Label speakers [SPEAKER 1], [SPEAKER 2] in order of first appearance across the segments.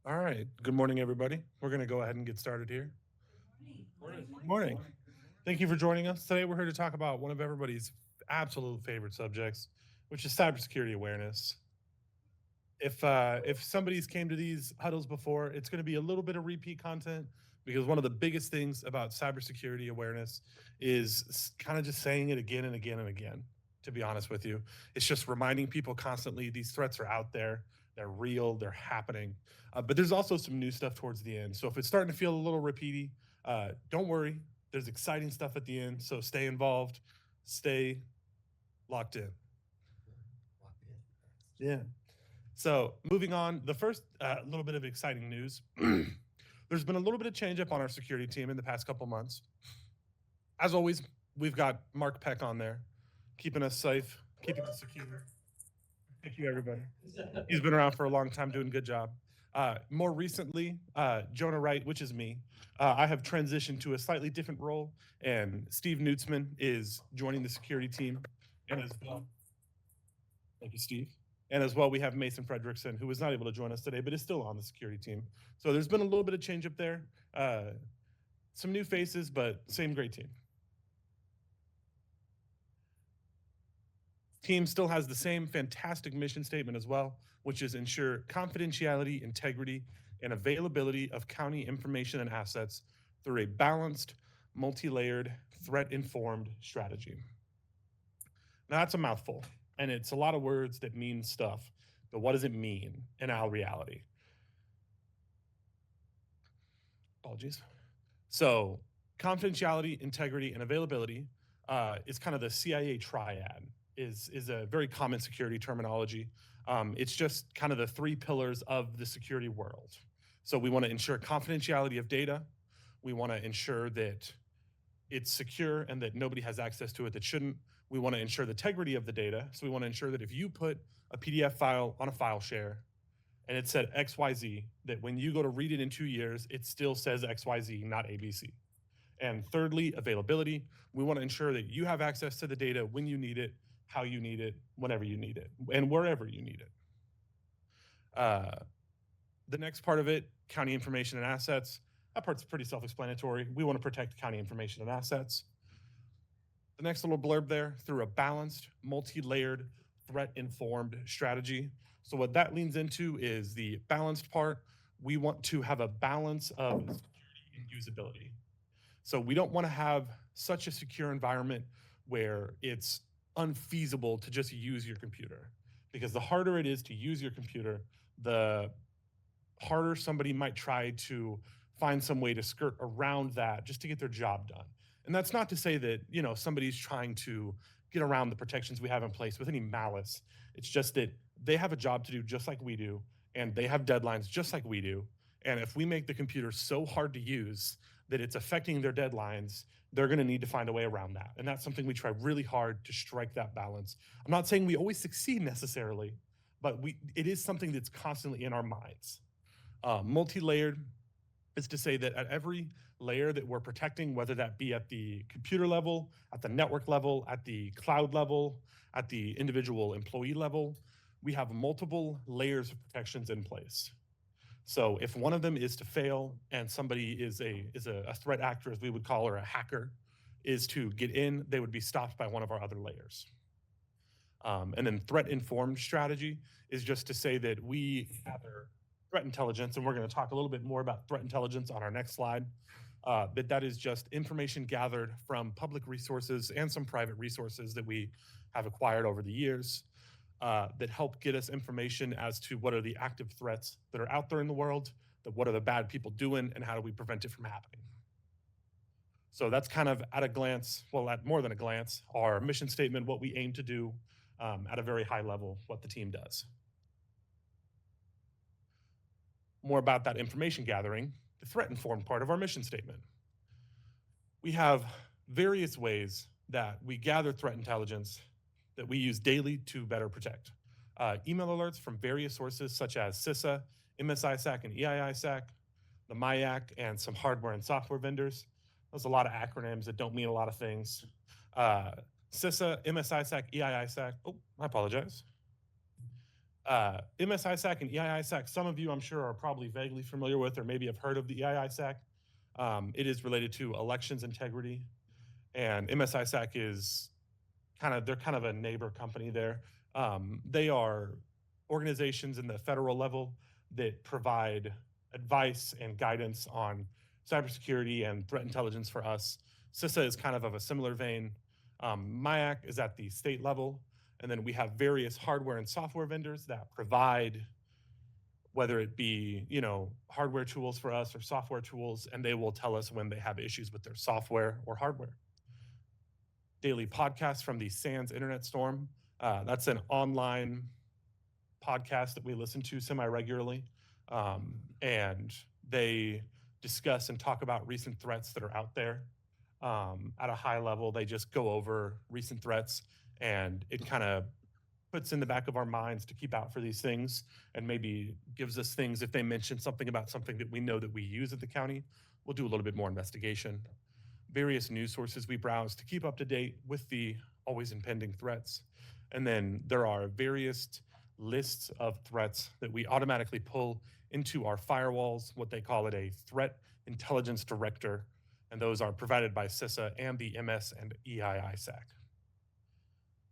[SPEAKER 1] All right. Good morning, everybody. We're going to go ahead and get started here. Good morning. Thank you for joining us. Today, we're here to talk about one of everybody's absolute favorite subjects, which is cybersecurity awareness. If somebody's came to these huddles before, it's going to be a little bit of repeat content because one of the biggest things about cybersecurity awareness is kind of just saying it again and again and again. To be honest with you, it's just reminding people constantly these threats are out there, they're real, they're happening. But there's also some new stuff towards the end. So if it's starting to feel a little repeaty, don't worry. There's exciting stuff at the end. So stay involved, stay locked in. Yeah. So moving on, the first little bit of exciting news. There's been a little bit of change up on our security team in the past couple months. As always, we've got Mark Peck on there, keeping us safe, keeping us secure. Thank you, everybody. He's been around for a long time, doing a good job. More recently, Jonah Wright, which is me, I have transitioned to a slightly different role, and Steve Nutzman is joining the security team. And as well, thank you, Steve. And as well, we have Mason Fredrickson, who was not able to join us today, but is still on the security team. So there's been a little bit of change up there. Some new faces, but same great team. Team still has the same fantastic mission statement as well, which is ensure confidentiality, integrity, and availability of county information and assets through a balanced, multi-layered, threat-informed strategy. Now that's a mouthful, and it's a lot of words that mean stuff, but what does it mean in our reality? Apologies. So confidentiality, integrity, and availability is kind of the CIA triad. Is a very common security terminology. It's just kind of the three pillars of the security world. So we want to ensure confidentiality of data. We want to ensure that it's secure and that nobody has access to it that shouldn't. We want to ensure the integrity of the data. So we want to ensure that if you put a PDF file on a file share and it said XYZ, that when you go to read it in 2 years, it still says XYZ, not ABC. And thirdly, availability. We want to ensure that you have access to the data when you need it, how you need it, whenever you need it, and wherever you need it. The next part of it, county information and assets. That part's pretty self-explanatory. We want to protect county information and assets. The next little blurb there, through a balanced, multi-layered, threat-informed strategy. So what that leans into is the balanced part. We want to have a balance of security and usability. So we don't want to have such a secure environment where it's unfeasible to just use your computer, because the harder it is to use your computer, the harder somebody might try to find some way to skirt around that just to get their job done. And that's not to say that, somebody's trying to get around the protections we have in place with any malice. It's just that they have a job to do just like we do, and they have deadlines just like we do. And if we make the computer so hard to use that it's affecting their deadlines, they're going to need to find a way around that. And that's something we try really hard to strike that balance. I'm not saying we always succeed necessarily, but it is something that's constantly in our minds. Multi-layered is to say that at every layer that we're protecting, whether that be at the computer level, at the network level, at the cloud level, at the individual employee level, we have multiple layers of protections in place. So if one of them is to fail and somebody is a threat actor, as we would call, or a hacker, is to get in, they would be stopped by one of our other layers. And then threat-informed strategy is just to say that we gather threat intelligence, and we're going to talk a little bit more about threat intelligence on our next slide. But that is just information gathered from public resources and some private resources that we have acquired over the years. That help get us information as to what are the active threats that are out there in the world, that what are the bad people doing, and how do we prevent it from happening. So that's kind of at a glance, well, at more than a glance, our mission statement, what we aim to do at a very high level, what the team does. More about that information gathering, the threat-informed part of our mission statement. We have various ways that we gather threat intelligence that we use daily to better protect. Email alerts from various sources such as CISA, MSISAC, and EIISAC, the MIAC, and some hardware and software vendors. There's a lot of acronyms that don't mean a lot of things. CISA, MSISAC, EIISAC, I apologize. MSISAC and EIISAC, some of you I'm sure are probably vaguely familiar with or maybe have heard of the EIISAC. It is related to elections integrity, and MSISAC is they're kind of a neighbor company there. They are organizations in the federal level that provide advice and guidance on cybersecurity and threat intelligence for us. CISA is kind of a similar vein. MIAC is at the state level, and then we have various hardware and software vendors that provide, whether it be hardware tools for us or software tools, and they will tell us when they have issues with their software or hardware. Daily podcast from the SANS Internet Storm. That's an online podcast that we listen to semi-regularly, and they discuss and talk about recent threats that are out there. At a high level, they just go over recent threats, and it kind of puts in the back of our minds to keep out for these things, and maybe gives us things if they mention something about something that we know that we use at the county. We'll do a little bit more investigation. Various news sources we browse to keep up to date with the always impending threats. And then there are various lists of threats that we automatically pull into our firewalls, what they call it a threat intelligence director. And those are provided by CISA and the MS and EIISAC.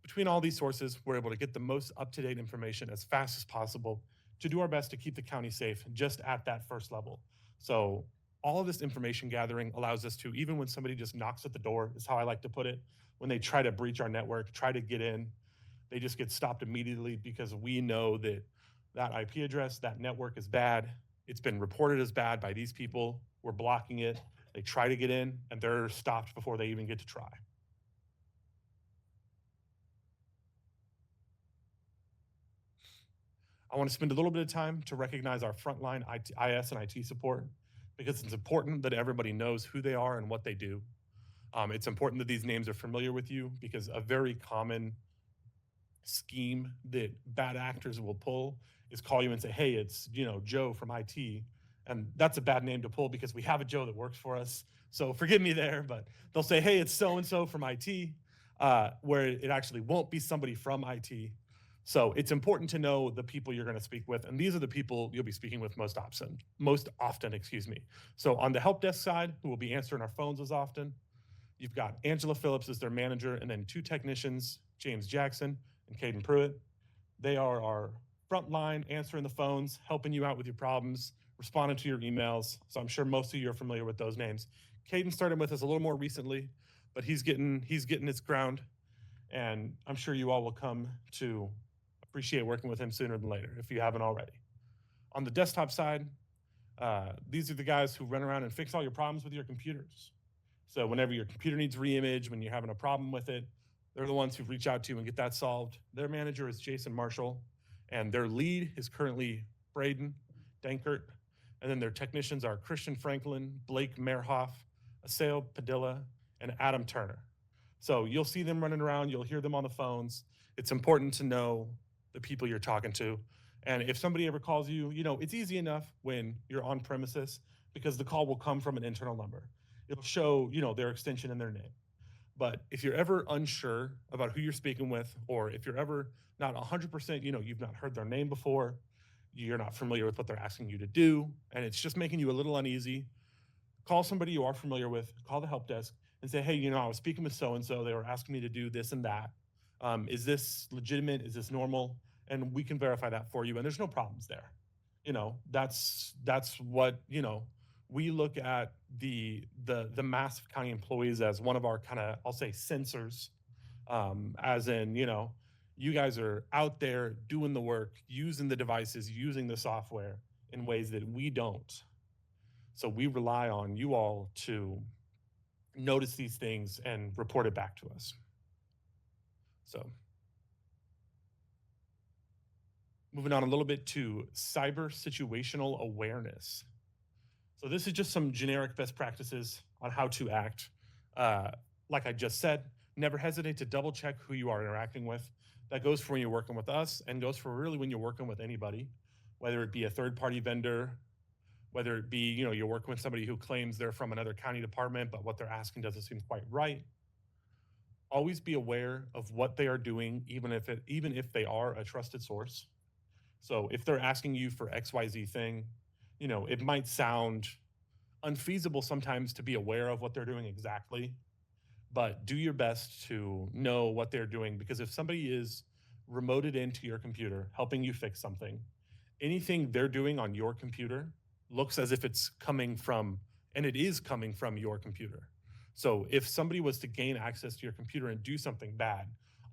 [SPEAKER 1] Between all these sources, we're able to get the most up-to-date information as fast as possible to do our best to keep the county safe just at that first level. So all of this information gathering allows us to, even when somebody just knocks at the door, is how I like to put it, when they try to breach our network, try to get in, they just get stopped immediately because we know that that IP address, that network is bad. It's been reported as bad by these people. We're blocking it. They try to get in, and they're stopped before they even get to try. I want to spend a little bit of time to recognize our frontline IS and IT support, because it's important that everybody knows who they are and what they do. It's important that these names are familiar with you, because a very common scheme that bad actors will pull is call you and say, hey, it's Joe from IT. And that's a bad name to pull because we have a Joe that works for us. So forgive me there, but they'll say, hey, it's so-and-so from IT, where it actually won't be somebody from IT. So it's important to know the people you're going to speak with, and these are the people you'll be speaking with most often. So on the help desk side, who will be answering our phones as often, you've got Angela Phillips as their manager, and then two technicians, James Jackson and Caden Pruitt. They are our front line, answering the phones, helping you out with your problems, responding to your emails. So I'm sure most of you are familiar with those names. Caden started with us a little more recently, but he's getting his ground, and I'm sure you all will come to appreciate working with him sooner than later if you haven't already. On the desktop side, these are the guys who run around and fix all your problems with your computers. So whenever your computer needs reimage, when you're having a problem with it, they're the ones who reach out to you and get that solved. Their manager is Jason Marshall, and their lead is currently Braden Dankert. And then their technicians are Christian Franklin, Blake Merhoff, Aseo Padilla, and Adam Turner. So you'll see them running around, you'll hear them on the phones. It's important to know the people you're talking to. And if somebody ever calls you, it's easy enough when you're on premises, because the call will come from an internal number. It'll show, their extension and their name. But if you're ever unsure about who you're speaking with, or if you're ever not 100%, you've not heard their name before, you're not familiar with what they're asking you to do, and it's just making you a little uneasy, call somebody you are familiar with, call the help desk and say, hey, I was speaking with so-and-so, they were asking me to do this and that. Is this legitimate? Is this normal? And we can verify that for you, and there's no problems there. That's what, we look at the mass of county employees as one of our kind of, I'll say, sensors, as in, you guys are out there doing the work, using the devices, using the software in ways that we don't. So we rely on you all to notice these things and report it back to us. So moving on a little bit to cyber situational awareness. So this is just some generic best practices on how to act. Like I just said, never hesitate to double check who you are interacting with. That goes for when you're working with us, and goes for really when you're working with anybody, whether it be a third-party vendor, whether it be, you're working with somebody who claims they're from another county department, but what they're asking doesn't seem quite right. Always be aware of what they are doing, even if they are a trusted source. So if they're asking you for XYZ thing, it might sound unfeasible sometimes to be aware of what they're doing exactly, but do your best to know what they're doing, because if somebody is remoted into your computer helping you fix something, anything they're doing on your computer looks as if it's coming from, and it is coming from your computer. So if somebody was to gain access to your computer and do something bad,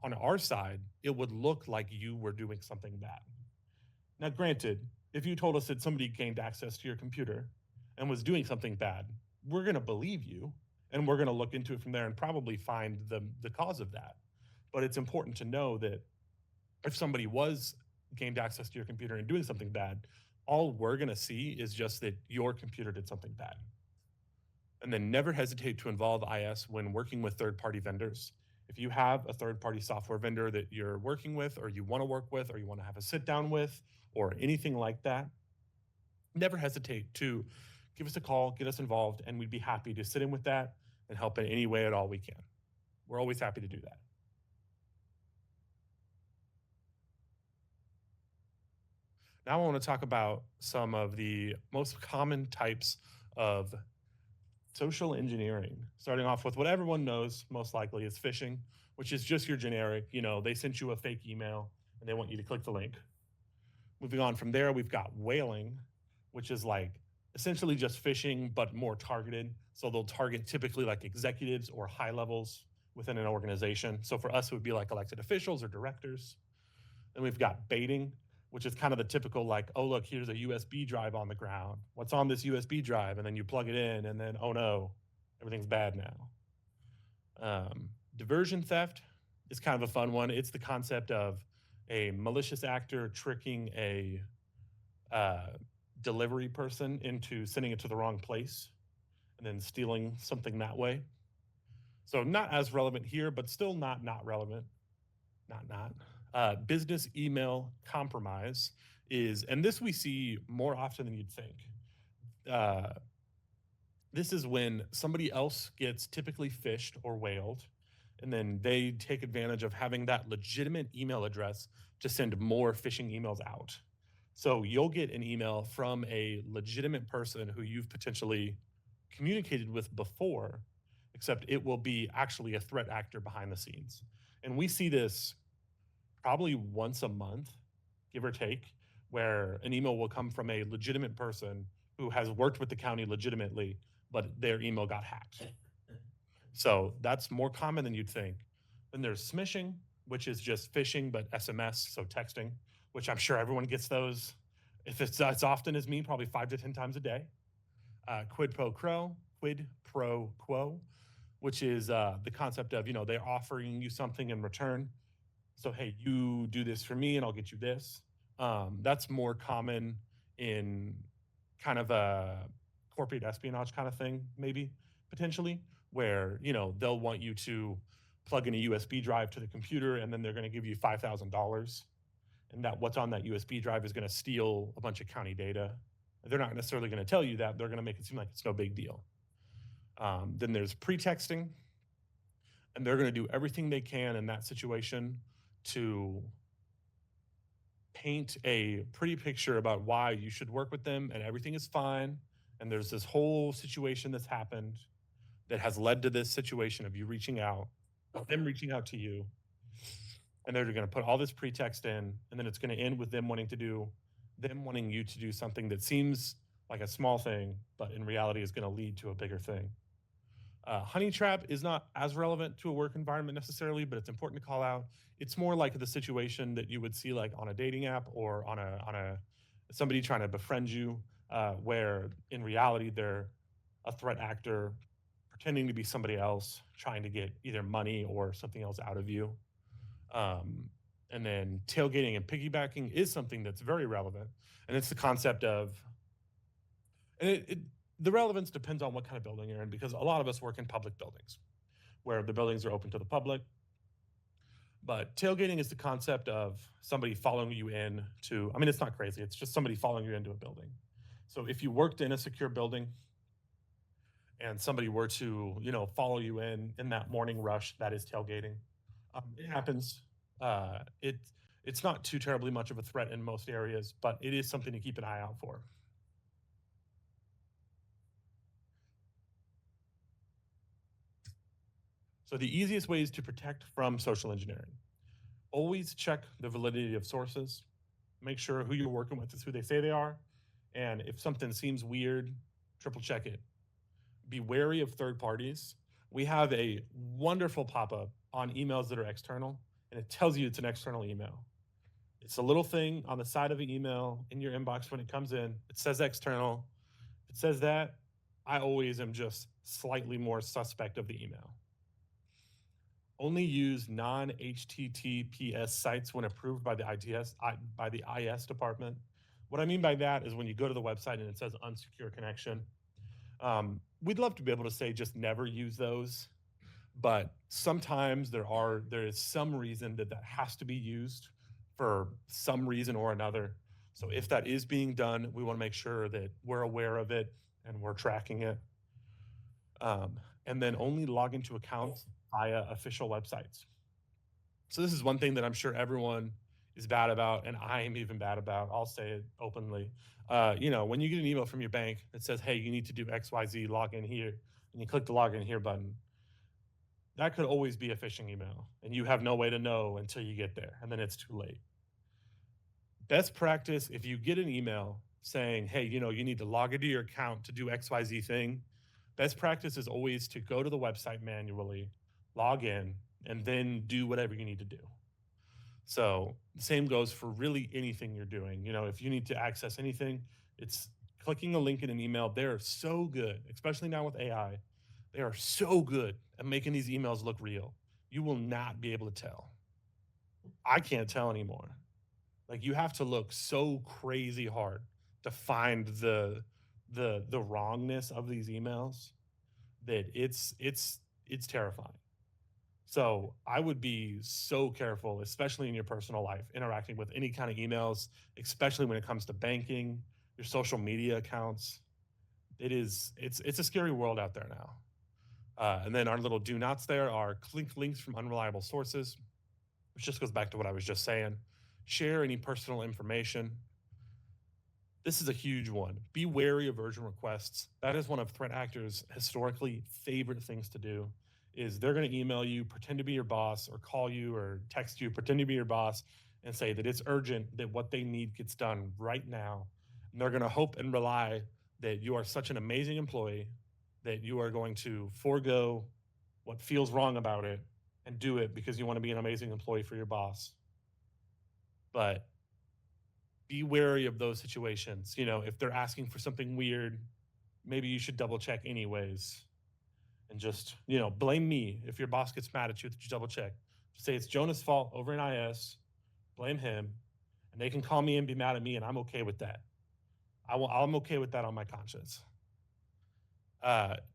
[SPEAKER 1] on our side, it would look like you were doing something bad. Now, granted, if you told us that somebody gained access to your computer and was doing something bad, we're going to believe you, and we're going to look into it from there and probably find the cause of that. But it's important to know that if somebody was gained access to your computer and doing something bad, all we're going to see is just that your computer did something bad. And then never hesitate to involve IS when working with third-party vendors. If you have a third-party software vendor that you're working with, or you want to work with, or you want to have a sit down with, or anything like that, never hesitate to give us a call, get us involved, and we'd be happy to sit in with that and help in any way at all we can. We're always happy to do that. Now I want to talk about some of the most common types of social engineering, starting off with what everyone knows most likely is phishing, which is just your generic, they sent you a fake email and they want you to click the link. Moving on from there, we've got whaling, which is like essentially just phishing, but more targeted. So they'll target typically like executives or high levels within an organization. So for us, it would be like elected officials or directors. Then we've got baiting, which is kind of the typical like, oh, look, here's a USB drive on the ground. What's on this USB drive? And then you plug it in, and then, oh no, everything's bad now. Diversion theft is kind of a fun one. It's the concept of a malicious actor tricking a delivery person into sending it to the wrong place and then stealing something that way. So not as relevant here, but still not relevant. Business email compromise is, and this we see more often than you'd think. This is when somebody else gets typically phished or whaled, and then they take advantage of having that legitimate email address to send more phishing emails out. So you'll get an email from a legitimate person who you've potentially communicated with before, except it will be actually a threat actor behind the scenes. And we see this probably once a month, give or take, where an email will come from a legitimate person who has worked with the county legitimately, but their email got hacked. So that's more common than you'd think. Then there's smishing, which is just phishing, but SMS, so texting, which I'm sure everyone gets those. If it's as often as me, probably 5 to 10 times a day. Quid pro quo, which is the concept of, they're offering you something in return. So, hey, you do this for me and I'll get you this. That's more common in kind of a corporate espionage kind of thing, maybe, potentially, where, they'll want you to plug in a USB drive to the computer, and then they're going to give you $5,000. And that what's on that USB drive is going to steal a bunch of county data. They're not necessarily going to tell you that. They're going to make it seem like it's no big deal. Then there's pretexting, and they're going to do everything they can in that situation to paint a pretty picture about why you should work with them and everything is fine. And there's this whole situation that's happened that has led to this situation of you reaching out, them reaching out to you. And they're going to put all this pretext in, and then it's going to end with them wanting you to do something that seems like a small thing, but in reality is going to lead to a bigger thing. Honey trap is not as relevant to a work environment necessarily, but it's important to call out. It's more like the situation that you would see like on a dating app or on a somebody trying to befriend you, where in reality they're a threat actor pretending to be somebody else, trying to get either money or something else out of you. And then tailgating and piggybacking is something that's very relevant, and it's the concept of, and the relevance depends on what kind of building you're in, because a lot of us work in public buildings where the buildings are open to the public. But tailgating is the concept of somebody following you in to, it's not crazy. It's just somebody following you into a building. So if you worked in a secure building and somebody were to, follow you in that morning rush, that is tailgating. It happens. It's not too terribly much of a threat in most areas, but it is something to keep an eye out for. So the easiest ways to protect from social engineering: always check the validity of sources. Make sure who you're working with is who they say they are. And if something seems weird, triple check it. Be wary of third parties. We have a wonderful pop up on emails that are external, and it tells you it's an external email. It's a little thing on the side of the email in your inbox when it comes in. It says external. If it says that, I always am just slightly more suspect of the email. Only use non-HTTPS sites when approved by the IS department. What I mean by that is when you go to the website and it says unsecure connection. We'd love to be able to say just never use those, but sometimes there is some reason that has to be used for some reason or another. So if that is being done, we want to make sure that we're aware of it and we're tracking it. And then only log into accounts via official websites. So this is one thing that I'm sure everyone is bad about, and I am even bad about. I'll say it openly. When you get an email from your bank that says, "Hey, you need to do XYZ, log in here," and you click the log in here button, that could always be a phishing email, and you have no way to know until you get there, and then it's too late. Best practice: if you get an email saying, "Hey, you need to log into your account to do XYZ thing," best practice is always to go to the website manually, log in, and then do whatever you need to do. So the same goes for really anything you're doing. If you need to access anything, it's clicking a link in an email. They're so good, especially now with AI. They are so good at making these emails look real. You will not be able to tell. I can't tell anymore. Like, you have to look so crazy hard to find the wrongness of these emails that it's terrifying. So I would be so careful, especially in your personal life, interacting with any kind of emails, especially when it comes to banking, your social media accounts. It's a scary world out there now. And then our little do nots there are click links from unreliable sources, which just goes back to what I was just saying. Share any personal information. This is a huge one. Be wary of version requests. That is one of threat actors' historically favorite things to do. Is they're going to email you, pretend to be your boss, or call you or text you, pretend to be your boss, and say that it's urgent, that what they need gets done right now. And they're going to hope and rely that you are such an amazing employee that you are going to forego what feels wrong about it and do it because you want to be an amazing employee for your boss. But be wary of those situations. If they're asking for something weird, maybe you should double check anyways. And just, blame me if your boss gets mad at you that you double check. Just say it's Jonah's fault over in IS, blame him, and they can call me and be mad at me, and I'm okay with that. I'm okay with that on my conscience.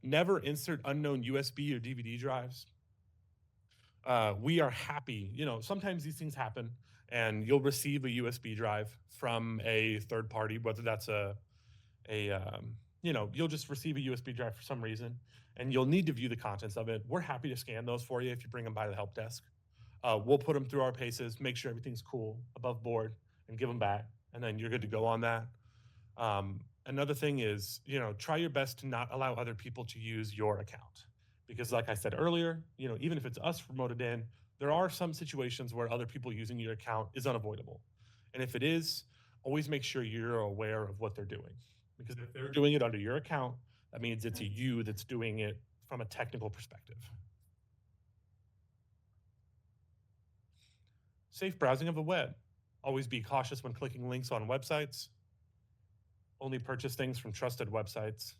[SPEAKER 1] Never insert unknown USB or DVD drives. We are happy. Sometimes these things happen, and you'll receive a USB drive from a third party, whether that's you'll just receive a USB drive for some reason, and you'll need to view the contents of it. We're happy to scan those for you if you bring them by the help desk. We'll put them through our paces, make sure everything's cool, above board, and give them back, and then you're good to go on that. Another thing is, try your best to not allow other people to use your account. Because like I said earlier, even if it's us promoted in, there are some situations where other people using your account is unavoidable. And if it is, always make sure you're aware of what they're doing. Because if they're doing it under your account, that means it's you that's doing it from a technical perspective. Safe browsing of the web. Always be cautious when clicking links on websites. Only purchase things from trusted websites.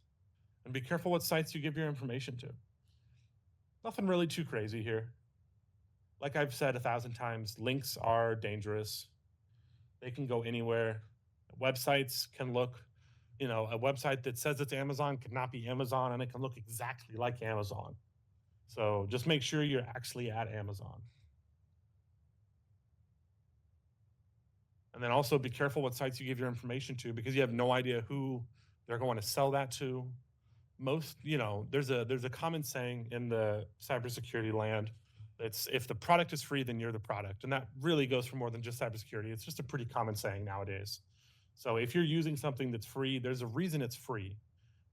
[SPEAKER 1] And be careful what sites you give your information to. Nothing really too crazy here. Like I've said 1,000 times, links are dangerous. They can go anywhere. Websites can look, a website that says it's Amazon could not be Amazon, and it can look exactly like Amazon. So just make sure you're actually at Amazon. And then also be careful what sites you give your information to, because you have no idea who they're going to sell that to. There's a common saying in the cybersecurity land It's if the product is free, then you're the product. And that really goes for more than just cybersecurity. It's just a pretty common saying nowadays. So if you're using something that's free, there's a reason it's free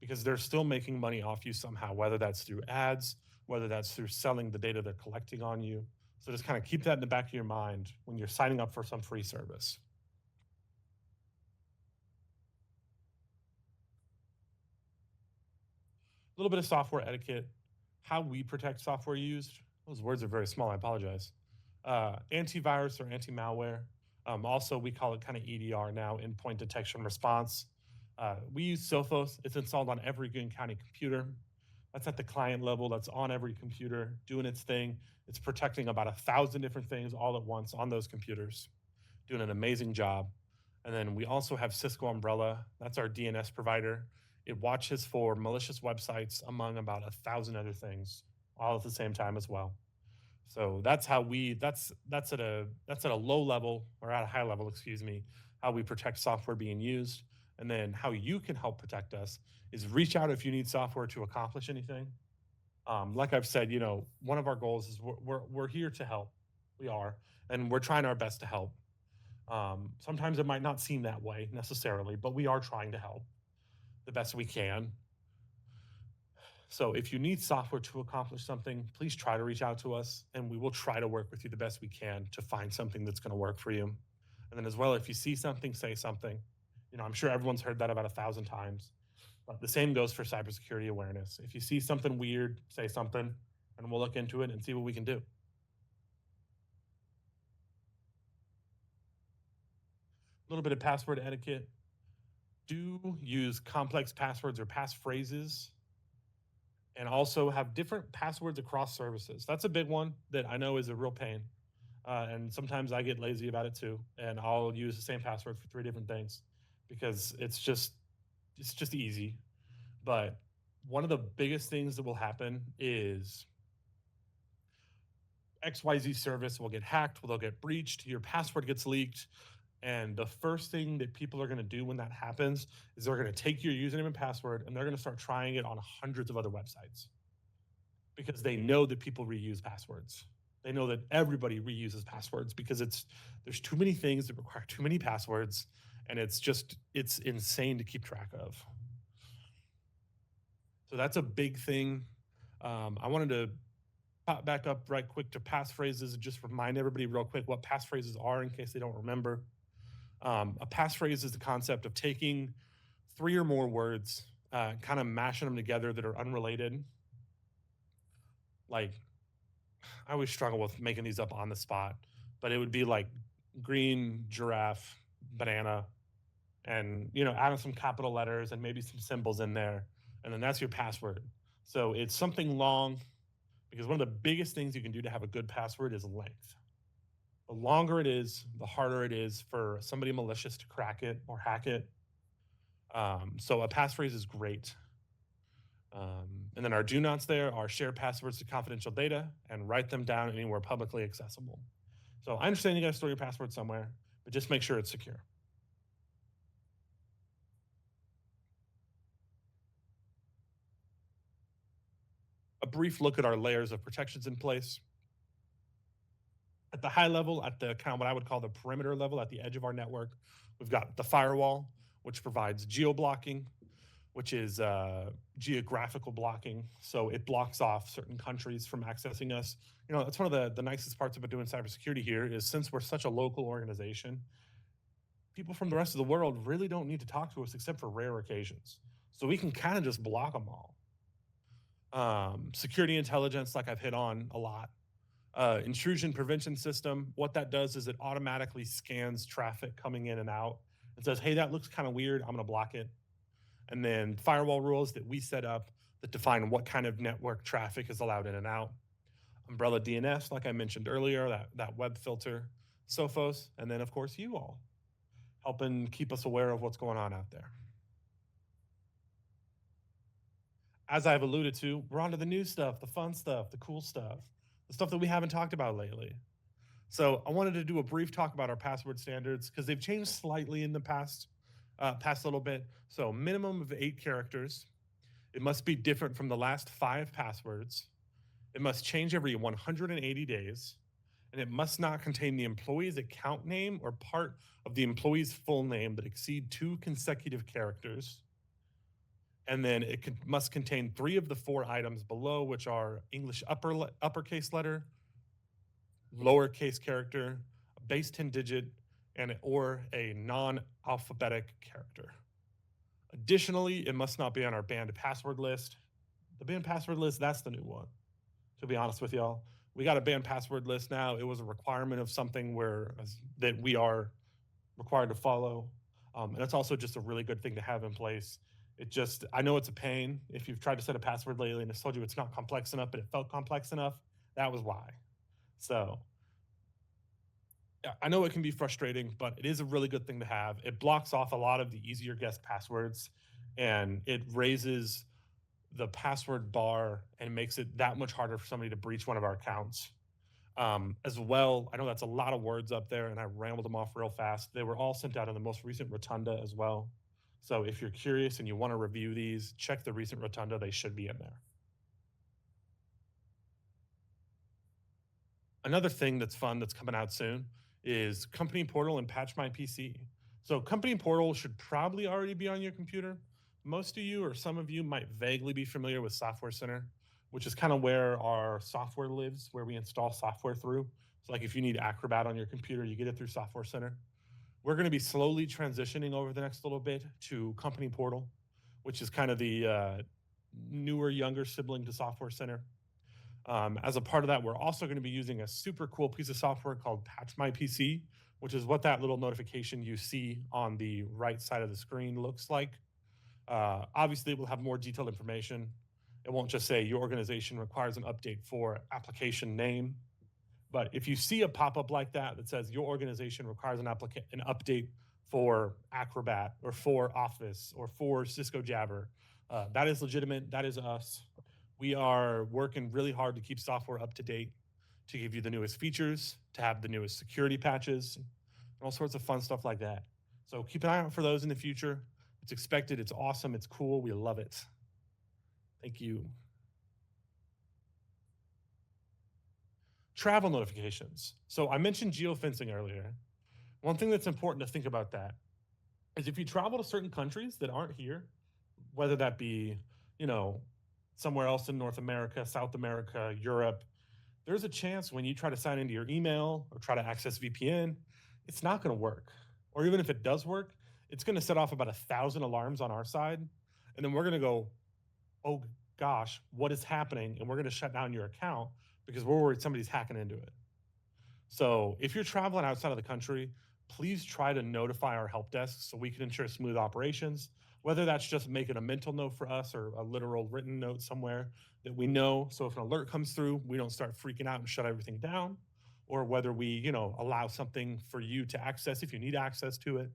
[SPEAKER 1] because they're still making money off you somehow, whether that's through ads, whether that's through selling the data they're collecting on you. So just kind of keep that in the back of your mind when you're signing up for some free service. A little bit of software etiquette, how we protect software used. Those words are very small. I apologize. Antivirus or anti-malware. Also, we call it kind of EDR now, endpoint detection response. We use Sophos. It's installed on every Greene County computer. That's at the client level. That's on every computer doing its thing. It's protecting about 1,000 different things all at once on those computers, doing an amazing job. And then we also have Cisco Umbrella. That's our DNS provider. It watches for malicious websites among about 1,000 other things, all at the same time as well. So that's how we that's at a low level or at a high level, excuse me, how we protect software being used. And then how you can help protect us is reach out if you need software to accomplish anything. Like I've said, one of our goals is we're here to help. We are, and we're trying our best to help. Sometimes it might not seem that way necessarily, but we are trying to help the best we can. So if you need software to accomplish something, please try to reach out to us and we will try to work with you the best we can to find something that's going to work for you. And then as well, if you see something, say something. I'm sure everyone's heard that about 1,000 times, but the same goes for cybersecurity awareness. If you see something weird, say something and we'll look into it and see what we can do. A little bit of password etiquette. Do use complex passwords or passphrases and also have different passwords across services. That's a big one that I know is a real pain. And sometimes I get lazy about it too. And I'll use the same password for 3 different things because it's just easy. But one of the biggest things that will happen is XYZ service will get hacked, they'll get breached, your password gets leaked. And the first thing that people are going to do when that happens is they're going to take your username and password and they're going to start trying it on hundreds of other websites because they know that people reuse passwords. They know that everybody reuses passwords because there's too many things that require too many passwords, and it's insane to keep track of. So that's a big thing. I wanted to pop back up right quick to passphrases and just remind everybody real quick what passphrases are in case they don't remember. A passphrase is the concept of taking 3 or more words, kind of mashing them together that are unrelated. Like, I always struggle with making these up on the spot, but it would be like green, giraffe, banana, and adding some capital letters and maybe some symbols in there, and then that's your password. So it's something long because one of the biggest things you can do to have a good password is length. The longer it is, the harder it is for somebody malicious to crack it or hack it. So a passphrase is great. And then our do nots there are share passwords to confidential data and write them down anywhere publicly accessible. So I understand you got to store your password somewhere, but just make sure it's secure. A brief look at our layers of protections in place. At the high level, at the kind of what I would call the perimeter level, at the edge of our network, we've got the firewall, which provides geo-blocking, which is geographical blocking. So it blocks off certain countries from accessing us. That's one of the nicest parts about doing cybersecurity here is since we're such a local organization, people from the rest of the world really don't need to talk to us except for rare occasions. So we can kind of just block them all. Security intelligence, like I've hit on a lot. Intrusion prevention system, what that does is it automatically scans traffic coming in and out and says, hey, that looks kind of weird, I'm going to block it. And then firewall rules that we set up that define what kind of network traffic is allowed in and out. Umbrella DNS, like I mentioned earlier, that web filter, Sophos, and then, of course, you all helping keep us aware of what's going on out there. As I've alluded to, we're on to the new stuff, the fun stuff, the cool stuff, the stuff that we haven't talked about lately. So I wanted to do a brief talk about our password standards because they've changed slightly in the past little bit. So minimum of 8 characters. It must be different from the last 5 passwords. It must change every 180 days, and it must not contain the employee's account name or part of the employee's full name that exceed 2 consecutive characters. And then must contain 3 of the 4 items below, which are English uppercase letter, lowercase character, a base 10 digit, and or a non-alphabetic character. Additionally, it must not be on our banned password list. The banned password list, that's the new one, to be honest with y'all. We got a banned password list now. It was a requirement of something that we are required to follow. And it's also just a really good thing to have in place. I know it's a pain. If you've tried to set a password lately and it's told you it's not complex enough, but it felt complex enough, that was why. So I know it can be frustrating, but it is a really good thing to have. It blocks off a lot of the easier guessed passwords, and it raises the password bar and makes it that much harder for somebody to breach one of our accounts. As well, I know that's a lot of words up there, and I rambled them off real fast. They were all sent out in the most recent Rotunda as well. So if you're curious and you want to review these, check the recent Rotunda. They should be in there. Another thing that's fun that's coming out soon is Company Portal and Patch My PC. So Company Portal should probably already be on your computer. Most of you or some of you might vaguely be familiar with Software Center, which is kind of where our software lives, where we install software through. So like if you need Acrobat on your computer, you get it through Software Center. We're going to be slowly transitioning over the next little bit to Company Portal, which is kind of the newer, younger sibling to Software Center. As a part of that, we're also going to be using a super cool piece of software called Patch My PC, which is what that little notification you see on the right side of the screen looks like. Obviously, it will have more detailed information. It won't just say your organization requires an update for application name. But if you see a pop-up like that that says your organization requires an update for Acrobat or for Office or for Cisco Jabber, that is legitimate. That is us. We are working really hard to keep software up to date, to give you the newest features, to have the newest security patches, and all sorts of fun stuff like that. So keep an eye out for those in the future. It's expected. It's awesome. It's cool. We love it. Thank you. Travel notifications. So I mentioned geofencing earlier. One thing that's important to think about that is if you travel to certain countries that aren't here, whether that be, somewhere else in North America, South America, Europe, there's a chance when you try to sign into your email or try to access VPN, it's not going to work. Or even if it does work, it's going to set off about 1,000 alarms on our side. And then we're going to go, oh gosh, what is happening? And we're going to shut down your account because we're worried somebody's hacking into it. So if you're traveling outside of the country, please try to notify our help desk so we can ensure smooth operations, whether that's just making a mental note for us or a literal written note somewhere that we know. So if an alert comes through, we don't start freaking out and shut everything down, or whether we, allow something for you to access if you need access to it.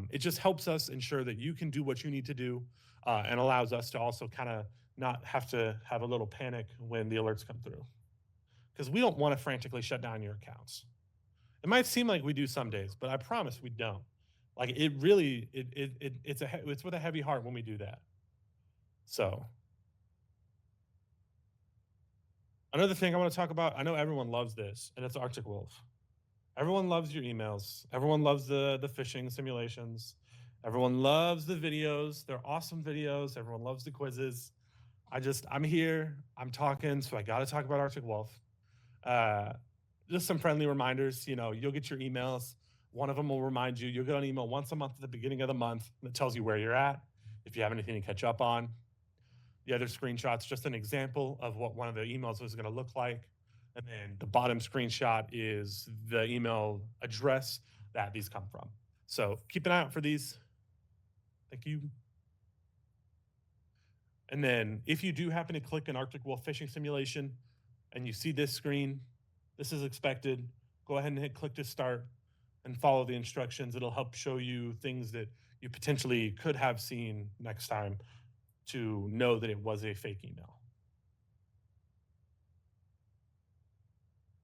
[SPEAKER 1] It just helps us ensure that you can do what you need to do, and allows us to also kind of not have to have a little panic when the alerts come through. Because we don't want to frantically shut down your accounts. It might seem like we do some days, but I promise we don't. Like it really, it's with a heavy heart when we do that. So another thing I want to talk about, I know everyone loves this, and it's Arctic Wolf. Everyone loves your emails. Everyone loves the phishing simulations. Everyone loves the videos. They're awesome videos. Everyone loves the quizzes. I'm here, I'm talking, so I got to talk about Arctic Wolf. Just some friendly reminders. You'll get your emails. One of them will remind you. You'll get an email once a month at the beginning of the month that tells you where you're at, if you have anything to catch up on. The other screenshot's just an example of what one of the emails was going to look like. And then the bottom screenshot is the email address that these come from. So keep an eye out for these. Thank you. And then if you do happen to click an Arctic Wolf phishing simulation and you see this screen, this is expected, go ahead and hit click to start and follow the instructions. It'll help show you things that you potentially could have seen next time to know that it was a fake email.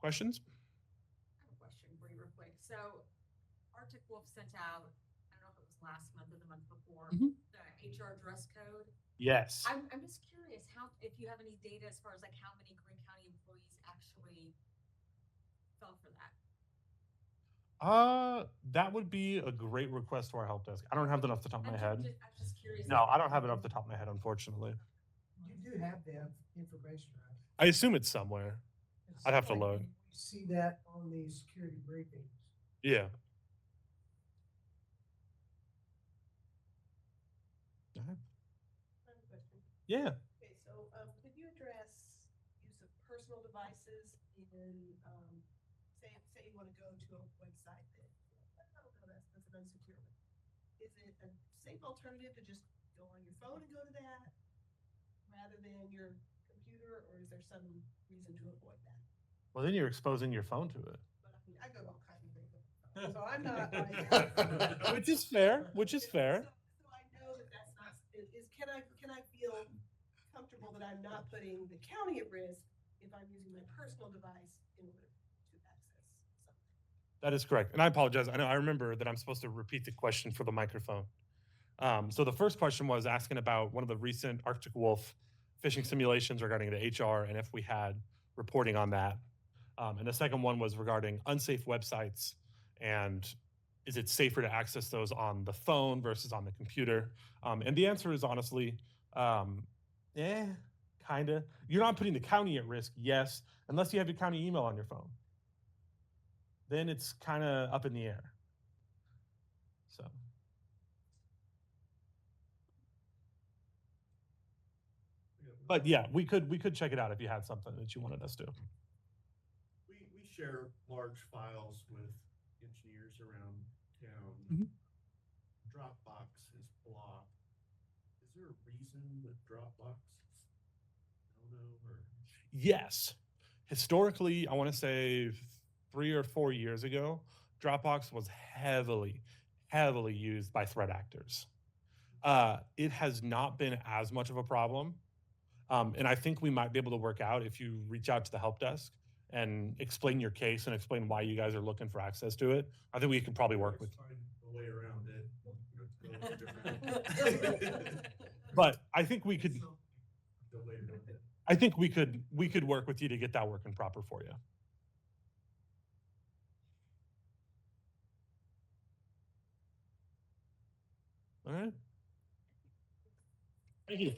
[SPEAKER 1] Questions?
[SPEAKER 2] I have a question for you real quick. So Arctic Wolf sent out, I don't know if it was last month or the month before, the HR dress code.
[SPEAKER 1] Yes.
[SPEAKER 2] I'm just curious if you have any data as far as like how many Greene County employees actually fell for that.
[SPEAKER 1] That would be a great request to our help desk. I don't have that off the top of my head.
[SPEAKER 2] I'm just curious.
[SPEAKER 1] No, I don't have it off the top of my head, unfortunately.
[SPEAKER 3] You do have that information, right?
[SPEAKER 1] I assume it's somewhere.
[SPEAKER 3] It's
[SPEAKER 1] I'd have to
[SPEAKER 3] like
[SPEAKER 1] look.
[SPEAKER 3] we See that on the security briefings.
[SPEAKER 1] Yeah.
[SPEAKER 4] I have a question.
[SPEAKER 1] Yeah.
[SPEAKER 4] Okay, so, could you address use of personal devices in, say you wanna go to a website that, I don't know, that's an unsecure one. Is it a safe alternative to just go on your phone and go to that rather than your computer, or is there some reason to avoid that?
[SPEAKER 1] Well, then you're exposing your phone to it.
[SPEAKER 4] But I mean, I go to all kinds of things, so I'm not like.
[SPEAKER 1] Which is fair, which is fair.
[SPEAKER 4] So I know that that's not, can I feel comfortable that I'm not putting the county at risk if I'm using my personal device in order to access something?
[SPEAKER 1] That is correct. And I apologize. I remember that I'm supposed to repeat the question for the microphone. So the first question was asking about one of the recent Arctic Wolf phishing simulations regarding the HR and if we had reporting on that. And the second one was regarding unsafe websites and is it safer to access those on the phone versus on the computer? And the answer is honestly, kind of. You're not putting the county at risk, yes, unless you have your county email on your phone. Then it's kind of up in the air. So. But yeah, we could check it out if you had something that you wanted us to.
[SPEAKER 5] We share large files with engineers around town.
[SPEAKER 1] Mhm.
[SPEAKER 5] Dropbox is blocked. Is there a reason that Dropbox is no or?
[SPEAKER 1] Yes. Historically, I want to say 3 or 4 years ago, Dropbox was heavily used by threat actors. It has not been as much of a problem. And I think we might be able to work out if you reach out to the help desk and explain your case and explain why you guys are looking for access to it. I think we could probably work with.
[SPEAKER 5] Find a way around it.
[SPEAKER 1] But I think we could.
[SPEAKER 5] The way around it.
[SPEAKER 1] I think we could work with you to get that working proper for you. All right. Thank you.